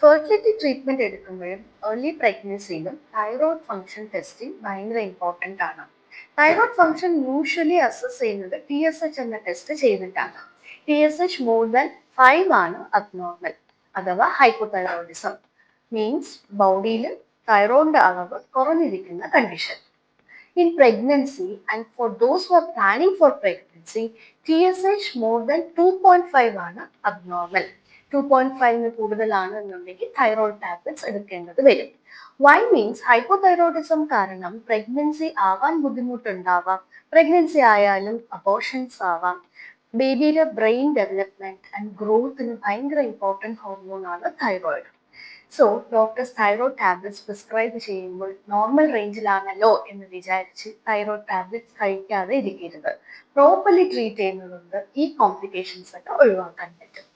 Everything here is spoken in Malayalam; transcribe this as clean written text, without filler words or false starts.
ഫെർട്ടിലിറ്റി ട്രീറ്റ്മെന്റ് എടുക്കുമ്പോഴും ഏർലി പ്രഗ്നൻസിയിലും തൈറോയ്ഡ് ഫംഗ്ഷൻ ടെസ്റ്റിംഗ് ഭയങ്കര ഇമ്പോർട്ടൻ്റ് ആണ്. തൈറോയ്ഡ് ഫംഗ്ഷൻ യൂഷ്വലി അസസ് ചെയ്യുന്നത് TSH എന്ന ടെസ്റ്റ് ചെയ്തിട്ടാണ്. TSH മോർ ദാൻ 5 ആണ് അബ്നോർമൽ അഥവാ ഹൈപ്പോതൈറോയിഡിസം, മീൻസ് ബോഡിയിൽ തൈറോയിഡിന്റെ അളവ് കുറഞ്ഞിരിക്കുന്ന condition. In pregnancy and for those who are planning for pregnancy, TSH more than 2.5 ആണ് abnormal. 2.5 കൂടുതലാണ് എന്നുണ്ടെങ്കിൽ തൈറോയ്ഡ് ടാബ്ലറ്റ്സ് എടുക്കേണ്ടത് വരും. Why means hypothyroidism കാരണം പ്രഗ്നൻസി ആവാൻ ബുദ്ധിമുട്ടുണ്ടാവാം, പ്രഗ്നൻസി ആയാലും അബോർഷൻസ് ആവാം. ബേബിയുടെ ബ്രെയിൻ ഡെവലപ്മെന്റ് ആൻഡ് ഗ്രോത്തിന് ഭയങ്കര ഇമ്പോർട്ടൻറ്റ് ഹോർമോണാണ് thyroid. So doctors thyroid tablets prescribe ചെയ്യുമ്പോൾ നോർമൽ റേഞ്ചിലാണല്ലോ എന്ന് വിചാരിച്ച് തൈറോയ്ഡ് ടാബ്ലറ്റ്സ് കഴിക്കാതെ ഇരിക്കരുത്. പ്രോപ്പർലി ട്രീറ്റ് ചെയ്യുന്നതുകൊണ്ട് ഈ കോംപ്ലിക്കേഷൻസ് ഒക്കെ ഒഴിവാക്കാൻ പറ്റും.